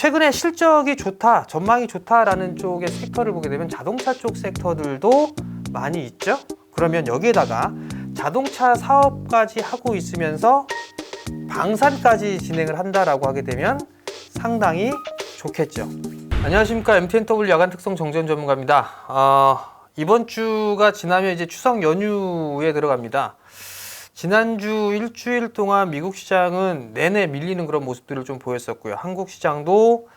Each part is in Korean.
최근에 실적이 좋다, 전망이 좋다라는 쪽의 섹터를 보게 되면 자동차 쪽 섹터들도 많이 있죠. 그러면 여기에다가 자동차 사업까지 하고 있으면서 방산까지 진행을 한다라고 하게 되면 상당히 좋겠죠. 안녕하십니까, MTNW 야간 특성 정전 전문가입니다. 이번 주가 지나면 이제 추석 연휴에 들어갑니다. 지난주 일주일 동안 미국 시장은 내내 밀리는 그런 모습들을 좀 보였었고요. 한국 시장도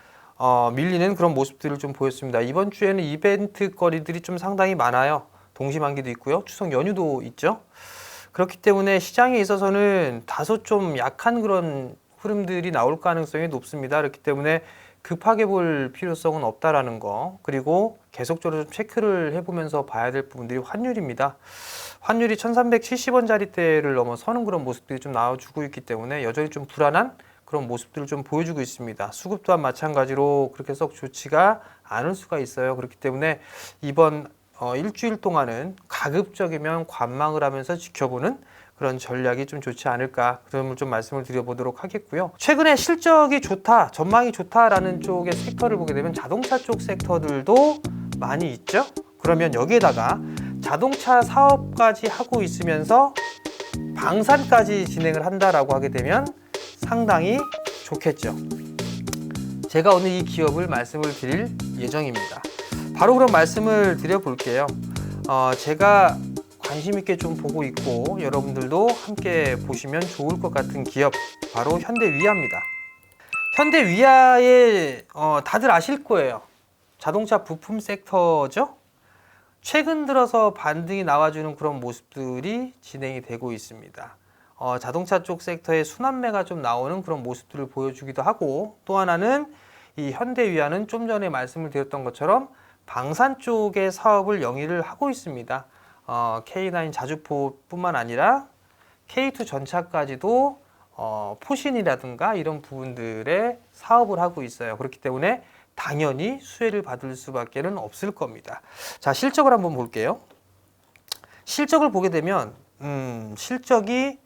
밀리는 그런 모습들을 좀 보였습니다. 이번 주에는 이벤트 거리들이 좀 상당히 많아요. 동시만기도 있고요. 추석 연휴도 있죠. 그렇기 때문에 시장에 있어서는 다소 좀 약한 그런 흐름들이 나올 가능성이 높습니다. 그렇기 때문에 급하게 볼 필요성은 없다라는 거, 그리고 계속적으로 좀 체크를 해보면서 봐야 될 부분들이 환율입니다. 환율이 1370원짜리대를 넘어서는 그런 모습들이 좀 나와주고 있기 때문에 여전히 좀 불안한 그런 모습들을 좀 보여주고 있습니다. 수급 또한 마찬가지로 그렇게 썩 좋지가 않을 수가 있어요. 그렇기 때문에 이번 일주일 동안은 가급적이면 관망을 하면서 지켜보는 그런 전략이 좀 좋지 않을까, 그런 걸 좀 말씀을 드려보도록 하겠고요. 최근에 실적이 좋다, 전망이 좋다라는 쪽의 섹터를 보게 되면 자동차 쪽 섹터들도 많이 있죠. 그러면 여기에다가 자동차 사업까지 하고 있으면서 방산까지 진행을 한다라고 하게 되면 상당히 좋겠죠. 제가 오늘 이 기업을 말씀을 드릴 예정입니다. 바로 그럼 말씀을 드려볼게요. 제가 관심 있게 좀 보고 있고 여러분들도 함께 보시면 좋을 것 같은 기업, 바로 현대위아입니다. 현대위아에 다들 아실 거예요. 자동차 부품 섹터죠. 최근 들어서 반등이 나와주는 그런 모습들이 진행이 되고 있습니다. 자동차 쪽 섹터의 순환매가 좀 나오는 그런 모습들을 보여주기도 하고, 또 하나는 이 현대위아는 좀 전에 말씀을 드렸던 것처럼 방산 쪽의 사업을 영위를 하고 있습니다. K9 자주포뿐만 아니라 K2 전차까지도 포신이라든가 이런 부분들의 사업을 하고 있어요. 그렇기 때문에 당연히 수혜를 받을 수밖에 없을 겁니다. 자, 실적을 한번 볼게요. 실적을 보게 되면 실적이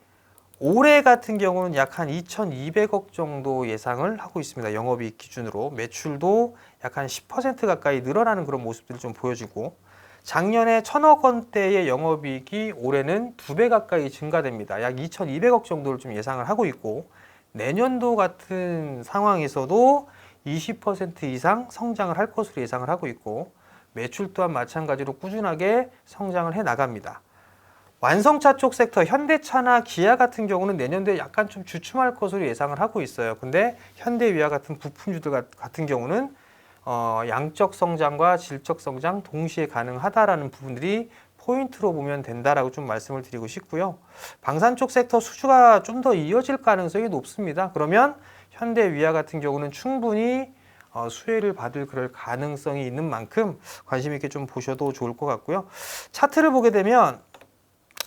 올해 같은 경우는 약 한 2,200억 정도 예상을 하고 있습니다. 영업이익 기준으로. 매출도 약 한 10% 가까이 늘어나는 그런 모습들을 좀 보여주고, 작년에 1,000억 원대의 영업이익이 올해는 2배 가까이 증가됩니다. 약 2,200억 정도를 좀 예상을 하고 있고, 내년도 같은 상황에서도 20% 이상 성장을 할 것으로 예상을 하고 있고, 매출 또한 마찬가지로 꾸준하게 성장을 해 나갑니다. 완성차 쪽 섹터, 현대차나 기아 같은 경우는 내년도에 약간 좀 주춤할 것으로 예상을 하고 있어요. 근데 현대위아 같은 부품주들 같은 경우는 양적 성장과 질적 성장 동시에 가능하다라는 부분들이 포인트로 보면 된다라고 좀 말씀을 드리고 싶고요. 방산 쪽 섹터 수주가 좀 더 이어질 가능성이 높습니다. 그러면 현대위아 같은 경우는 충분히 수혜를 받을 그럴 가능성이 있는 만큼 관심 있게 좀 보셔도 좋을 것 같고요. 차트를 보게 되면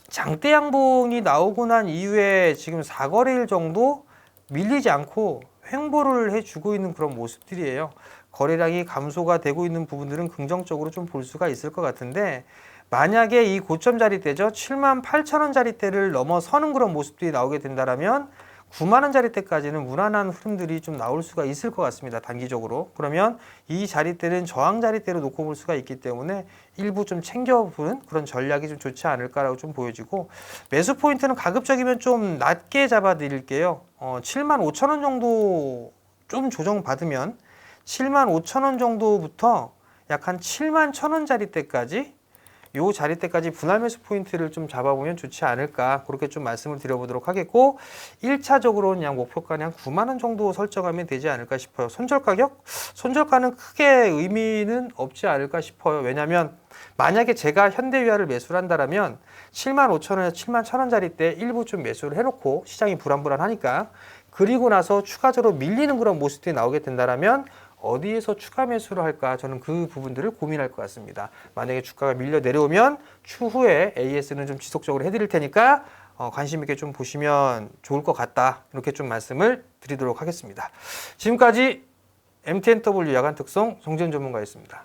장대 양봉이 나오고 난 이후에 지금 4거래일 정도 밀리지 않고 횡보를 해주고 있는 그런 모습들이에요. 거래량이 감소가 되고 있는 부분들은 긍정적으로 좀 볼 수가 있을 것 같은데, 만약에 이 고점 자리대죠, 78,000원짜리대를 넘어서는 그런 모습들이 나오게 된다면 90,000원짜리대까지는 무난한 흐름들이 좀 나올 수가 있을 것 같습니다. 단기적으로. 그러면 이 자리대는 저항 자리대로 놓고 볼 수가 있기 때문에 일부 좀 챙겨보는 그런 전략이 좀 좋지 않을까라고 좀 보여지고, 매수 포인트는 가급적이면 좀 낮게 잡아 드릴게요. 75,000원 정도 좀 조정받으면 75,000원 정도부터 약 한 71,000원짜리대까지, 요 자리대까지 분할 매수 포인트를 좀 잡아보면 좋지 않을까, 그렇게 좀 말씀을 드려보도록 하겠고, 1차적으로는 양 목표가는 한 90,000원 정도 설정하면 되지 않을까 싶어요. 손절 가격? 손절가는 크게 의미는 없지 않을까 싶어요. 왜냐하면 만약에 제가 현대위아를 매수를 한다면 75,000원에서 71,000원짜리대 일부 좀 매수를 해놓고, 시장이 불안불안하니까, 그리고 나서 추가적으로 밀리는 그런 모습들이 나오게 된다면 어디에서 추가 매수를 할까, 저는 그 부분들을 고민할 것 같습니다. 만약에 주가가 밀려 내려오면 추후에 AS는 좀 지속적으로 해드릴 테니까 관심 있게 좀 보시면 좋을 것 같다, 이렇게 좀 말씀을 드리도록 하겠습니다. 지금까지 MTNW 야간 특성 정전 전문가였습니다.